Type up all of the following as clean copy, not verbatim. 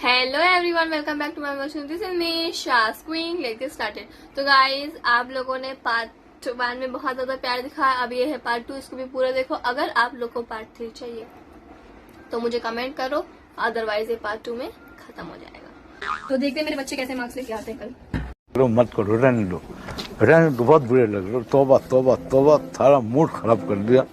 Hello everyone, welcome back to my version. This is me शास queen. Let started. तो guys, आप लोगों ने पार्ट 1 में बहुत ज्यादा प्यार दिखाया। अब ये है पार्ट 2, इसको भी पूरा देखो। अगर आप लोग को पार्ट 3 चाहिए तो मुझे कमेंट करो, अदरवाइज ये पार्ट 2 में खत्म हो जाएगा। तो देखते हैं मेरे बच्चे कैसे मार्क्स लेके आते हैं कल। मत करो, रहने दो, बहुत बुरे लग रहे हो। तौबा तौबा तौबा, सारा मूड खराब कर दिया।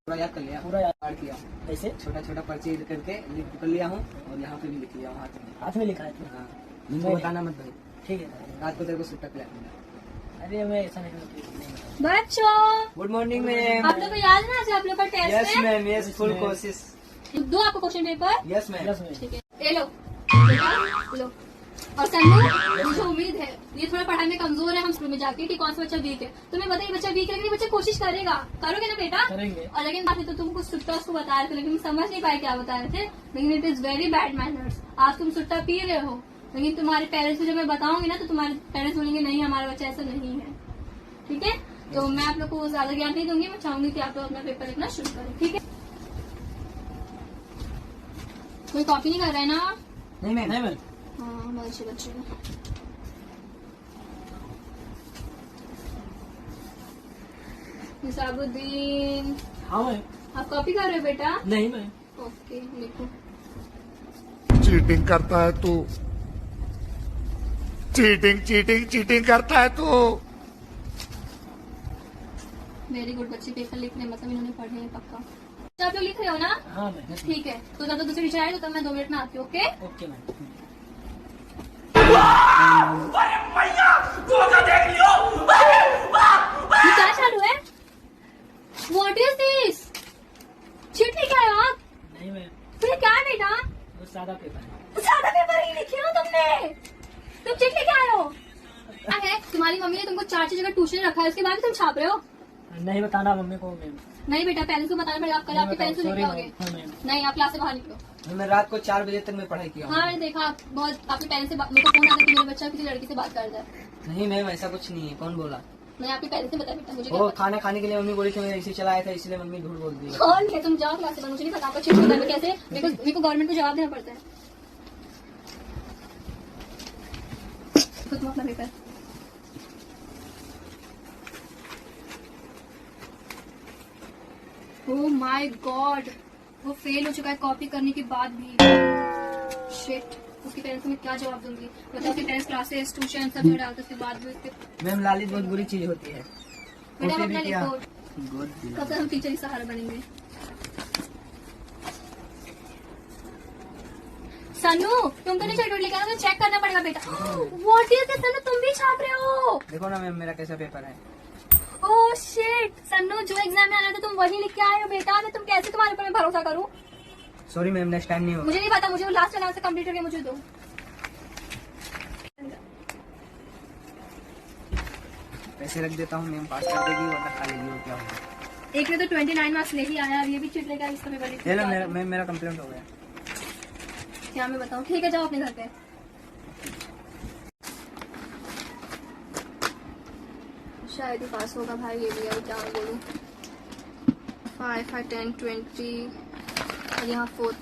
पूरा याद कर लिया, पूरा याद किया। ऐसे छोटा छोटा पर्ची करके लिख कर लिया हूँ और यहाँ पे भी लिख लिया हूँ। हाथ में लिखा है तो हाँ, मुझे बताना मत भाई। ठीक है, रात को तेरे को सुट्टा पिला दूंगा। अरे मैं ऐसा नहीं करती। बच्चों गुड मॉर्निंग मैम। आप लोग को याद ना आज आप लोग का टेस्ट है? यस मैम, यस, फुल कोशिश। दो आपको क्वेश्चन पेपर। Yes ma'am. ठीक है, ये लो बेटा, लो। और सन्नू, मुझे उम्मीद है ये थोड़ा पढ़ाई में कमजोर है। हम स्कूल में जाके कि कौन सा बच्चा वीक है, तुम्हें बताइए बच्चा वीक है कि बच्चा कोशिश करेगा। करोगे ना बेटा? करेंगे। और लेकिन बात तो तुम कुछ सुट्टा उसको बता रहे थे, लेकिन समझ नहीं पाए क्या बता रहे थे। लेकिन it is very bad manners. आज तुम सुट्टा पी रहे हो, लेकिन तुम्हारे पेरेंट्स को जब मैं बताऊंगी ना तो तुम्हारे पेरेंट्स बोलेंगे नहीं, हमारा बच्चा ऐसा नहीं है। ठीक है, तो मैं आप लोग को ज्यादा ज्ञान नहीं दूंगी। मैं चाहूंगी कि आप लोग अपना पेपर लिखना शुरू करें। ठीक है, कोई कॉपी नहीं कर रहा है ना? नहीं मैम, नहीं मैम। हाँ, बहुत अच्छे बच्चे हैं। निसाबुद्दीन, हाँ मैम। आप कॉपी कर रहे हो बेटा? नहीं मैम। ओके, लिखो। चीटिंग करता है तू, चीटिंग चीटिंग चीटिंग करता है तू। वेरी गुड बच्चे, पेपर लिख रहे हैं, मतलब इन्होंने पढ़े हैं पक्का। तो आप लोग लिख रहे हो ना? हाँ मैम। ठीक है, तो जब तक दूसरी टीचर आए तो तब मैं 2 मिनट में आती हूँ। Okay okay ma'am. ये क्या चालू है? What is this? चिट लेके आए हो आप? नहीं मैम, तो ये क्या है बेटा? वो सादा पेपर है। ज्यादा पेपर ही लिखे हो तुमने। तुम चिट लेके आए हो? क्या है, तुम्हारी मम्मी ने तुमको 4 जगह ट्यूशन रखा है, उसके बाद भी तुम छाप रहे हो? नहीं बताना मम्मी को मैम। नहीं बेटा, पेरेंट्स को बताना पड़ेगा। आप कल आपके पेरेंट्स को लेके आओगे। हाँ मैम। नहीं, आप क्लास से बाहर निकलो। मैं रात को 4 बजे तक मैं पढ़ाई किया हूँ। हाँ, मैंने देखा आप बहुत आपके पेरेंट्स से मेरे को फोन आता है कि मेरा बच्चा किसी लड़की से बात कर रहा है। नहीं मैम, ऐसा कुछ नहीं है। कौन बोला? मैंने आपके पेरेंट्स से बताया बेटा, मुझे क्या वो पता। खाना खाने के लिए मम्मी बोली थी, मैं इसी चलाया था, इसलिए मम्मी झूठ बोल दी। कौन है? तुम जाओ क्लास से बाहर, मुझे नहीं पता आपका चिट होता है कैसे। मेरे को गवर्नमेंट को जवाब देना पड़ता है। खुद अपना पेपर। ओह माय गॉड, वो फेल हो चुका है कॉपी करने के बाद भी। शिट, उसके पेरेंट्स को मैं क्या जवाब दूंगी? बताओ, उसके पेरेंट्स क्लासेस ट्यूशन सब में डालते, उसके बाद भी उसके। मैम लालच बहुत बुरी चीज होती है। बेटा होते अपना भी क्या? लिखो, कब तक हम टीचर ही सहारा बनेंगे। सन्नू, तुम तो नहीं चटोट लेके आए, चेक करना पड़ेगा बेटा। What is this? सन्नू, तुम भी छाप रहे हो? देखो ना मैम, मेरा कैसा पेपर है। ओह शिट, सन्नू, जो एग्जाम में आना था तुम वही लिख के आए हो बेटा। मैं तुम कैसे तुम्हारे ऊपर मैं भरोसा करूं? सॉरी मैम, नेक्स्ट टाइम नहीं होगा। मुझे नहीं पता, मुझे लास्ट वाला से कंप्लीट करके मुझे दो। पैसे रख देता हूँ मैम, पास कर देगी वरना खा लेगी। और क्या होगा? एक ने तो 29 मार्क्स ले ही आया, अब ये भी चिट लेकर इसका पेपर लिख ले लो के मैम, मेरा कंप्लेंट हो गया। क्या मैं बताऊं? ठीक है, जाओ अपने घर पे। शायद ही पास होगा भाई, ये भी है, क्या बोलूं। 5, 5, 10, 20 और यहाँ 4।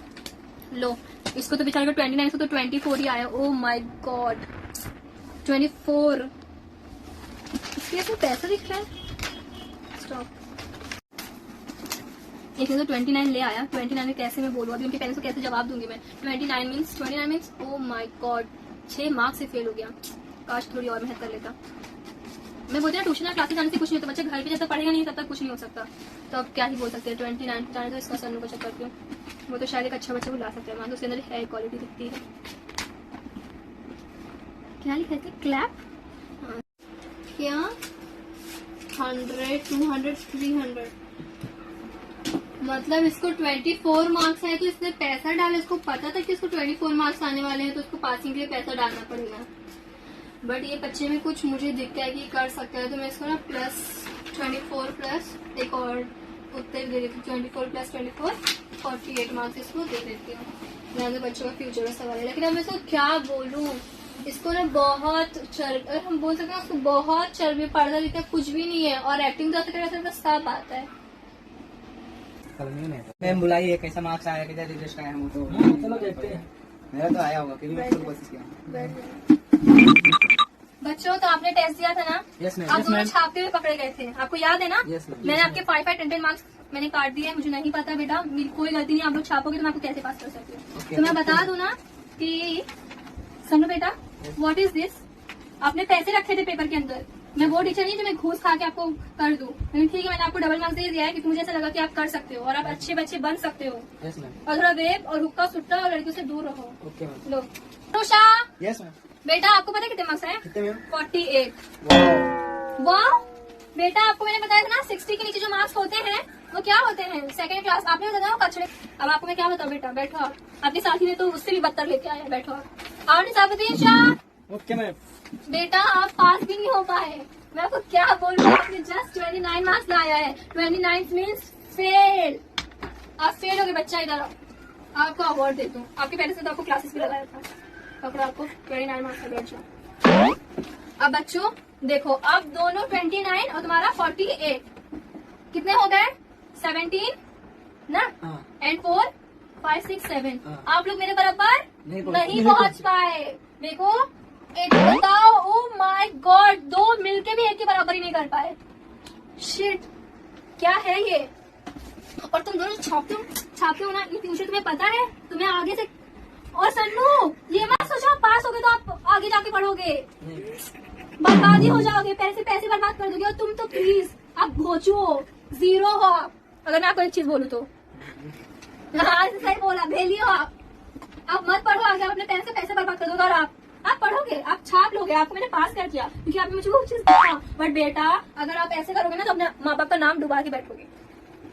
लो, इसको तो बेचारे को 29, इसको तो 24 ही आया। Oh my God, 24। इसके लिए पैसा दिख रहा है। स्टॉप। एक ने तो 29 ले आया। 29 में कैसे मैं बोलूँ? अभी उनके पेरेंट्स को कैसे जवाब दूंगी मैं? 29 means oh my God, 6 marks से फेल हो गया। काश थोड़ी और मेहनत कर लेता। मैं बोलती हूँ ट्यूशन या क्लासेस जाने से कुछ नहीं होता, बच्चा घर पे जब तक पढ़ेगा नहीं तब तक कुछ नहीं हो सकता। तो अब क्या ही बोल सकते हैं। 29 जाने तो इसका सन्नू को चेक करती हूँ, वो तो शायद एक अच्छा बच्चा को ला सकता है। वहाँ तो उसके अंदर है क्वालिटी दिखती है। क्या लिखा है? क्लैप। क्या 100, 200, 300 मतलब इसको 24 मार्क्स है तो इसने पैसा डाला। इसको पता था कि इसको 24 मार्क्स आने वाले हैं तो इसको पासिंग के लिए पैसा डालना पड़ेगा। बट ये बच्चे में कुछ मुझे दिखता है कि कर सकता है, तो मैं इसको ना प्लस 24 प्लस एक और उत्तर दे देती हूँ। 24 प्लस 24 48 मार्क्स इसको दे देती हूँ। यहाँ तो बच्चों का फ्यूचर का सवाल है। लेकिन अब मैं इसको क्या बोलूँ? इसको ना बहुत हम बोल सकते हैं उसको बहुत चर्बी, पढ़ता लिखता कुछ भी नहीं है और एक्टिंग तो सब आता है। कल नहीं है मैम बुलाइए, कैसा मार्क्स आया, किधर रिजल्ट आया हम तो चलो देखते हैं। मेरा तो आया होगा क्योंकि मैं फुल कोशिश किया। बच्चों तो आपने टेस्ट दिया था ना, यस मैम। आप दोनों छापते हुए पकड़े गए थे, आपको याद है ना? Yes, ma'am. मैंने आपके 5 10 मार्क्स मैंने काट दिए, मुझे नहीं पता बेटा, मेरी कोई गलती नहीं, आप लोग छापोगे तो मैं आपको कैसे पास कर सकती हूँ। Okay. तो मैं बता दूं ना कि सुनो बेटा, व्हाट इज दिस, आपने पैसे रखे थे पेपर के अंदर, मैं वो टीचर नहीं जो मैं घूस खा के आपको कर दूं, लेकिन ठीक है मैंने आपको डबल मार्क्स दे दिया है क्योंकि मुझे ऐसा लगा कि आप कर सकते हो और आप अच्छे बच्चे बन सकते हो। Yes ma'am. और थोड़ा वेब और हुक्का सुट्टा और लड़कियों से दूर रहो। Okay ma'am. लो रोशा, यस मैम। बेटा आपको पता है कितने मार्क्स आए? कितने मैम? 48। वाह बेटा, आपको मैंने बताया था ना 60 के नीचे जो मार्क्स होते हैं वो क्या होते हैं, सेकंड क्लास, आपने बताया वो कचरे। अब आपको मैं क्या बताऊँ बेटा, बैठो आप, आपके साथी ने तो उससे भी बदतर लेके आया, बैठो आप। और निजामुद्दीन शाह ओके मैम। बेटा, आप पास भी नहीं हो पाए, मैं आपको क्या बोल रहा हूँ, आपने जस्ट 29 मार्क्स लाया है, 29 मीन्स फेल, आप फेल हो गए बच्चा। इधर आओ, आपको अवार्ड देता हूँ, आपके पहले से तो आपको क्लासेस भी लगाया था, पकड़ो आपको 29 मार्क्स का बैच। अब बच्चों देखो, अब दोनों 29 और तुम्हारा 48 कितने हो गए? 17 ना, हाँ। एंड 4 5 6 7। हाँ। आप लोग मेरे बराबर नहीं पहुंच पाए। देखो एक बताओ, ओ माय गॉड, दो मिलके भी एक के बराबर ही नहीं कर पाए। शिट, क्या है ये? और तुम दोनों छापते हो ना, इन फ्यूचर तुम्हें पता है, तुम्हें आगे से। और सन्नू, ये मत सोचो आप पास हो गए तो आप आगे जाके पढ़ोगे, बर्बादी हो जाओगे, पैसे बर्बाद कर दोगे। और तुम तो प्लीज आप घोचू हो, जीरो हो आप। अगर मैं आपको एक चीज बोलूँ तो हाँ सही बोला, भेली हो आप मत पढ़ो आगे, आप अपने पैसे बर्बाद कर दोगे। और आप पढ़ोगे, आप छाप लोगे, आपको मैंने पास कर दिया क्योंकि आपने मुझे वो चीज दिया। बट बेटा अगर आप ऐसे करोगे ना तो अपने माँ बाप का नाम डुबा के बैठोगे।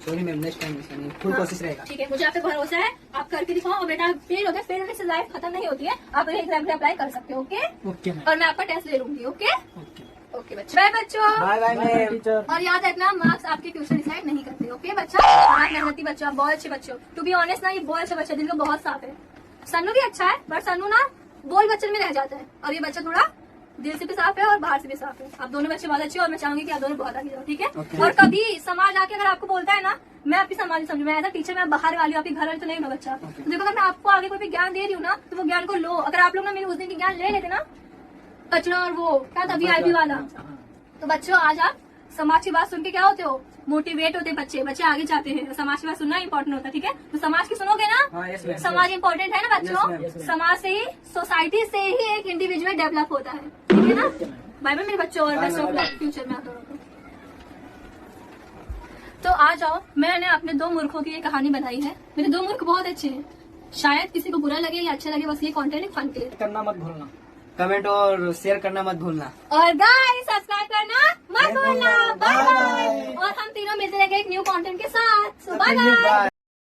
सॉरी मैम, नेक्स्ट टाइम ऐसा नहीं, फुल कोशिश रहेगा। ठीक है, मुझे आप पे भरोसा है, आप करके दिखाओ। और बेटा फेल हो गए, फेल होने से लाइफ खत्म नहीं होती है, आप एग्जाम में अप्लाई कर सकते हो। Okay okay ma'am. और मैं आपका टेस्ट ले लूंगी। ओके ओके ओके बच्चों, बाय बच्चों। Bye bye ma'am teacher. और याद रखना, मार्क्स आपके ट्यूशन डिसाइड नहीं करते। ओके बच्चा, और आप मेहनती बच्चा, बहुत अच्छे बच्चे हो। टू बी ऑनेस्ट ना, ये बहुत अच्छा बच्चा, दिल को बहुत साफ है। सन्नू भी अच्छा है, बट सन्नू ना बोल बच्चन में रह जाता है, और ये बच्चा थोड़ा दिल से भी साफ है और बाहर से भी साफ है। आप दोनों बच्चे बहुत अच्छे हो और मैं चाहूंगी कि आप दोनों बहुत आगे जाओ, ठीक है? Okay. और कभी समाज आके अगर आपको बोलता है ना, मैं आपकी समाज नहीं समझू, मैं एज अ टीचर मैं बाहर वाली हूँ, आपकी घर वाली तो नहीं हूँ बच्चा। Okay. तो देखो, अगर मैं आपको आगे कोई भी ज्ञान दे रही हूँ ना, तो वो ज्ञान को लो। अगर आप लोग ना मेरे उस दिन की ज्ञान ले लेते ना, कचरा और वो क्या था VIP वाला, तो बच्चों आज आप समाज की बात सुन के क्या होते हो, मोटिवेट होते बच्चे आगे जाते हैं। समाज की बात सुनना इंपॉर्टेंट होता है, ठीक है? तो समाज की सुनोगे ना, हाँ, yes, ma'am. समाज इंपॉर्टेंट है ना Yes, बच्चों। ma'am. Yes, ma'am. समाज से ही, सोसाइटी से ही एक इंडिविजुअल डेवलप होता है, ठीक है ना? बाय बाय मेरे बच्चों, और बेस्ट ऑफ लक फ्यूचर में आप दोनों को। तो आ जाओ, मैंने अपने दो मूर्खों की ये कहानी बनाई है। मेरे दो मूर्ख बहुत अच्छे हैं, शायद किसी को बुरा लगे या अच्छा लगे, बस ये कंटेंट एक फन के लिए। करना मत भूलना, कमेंट और शेयर करना मत भूलना, और गाइस सब्सक्राइब करना मत भूलना। Bye Bye. बाय। और हम तीनों मिलते रहेंगे एक न्यू कंटेंट के साथ। So bye Thank you, bye. bye.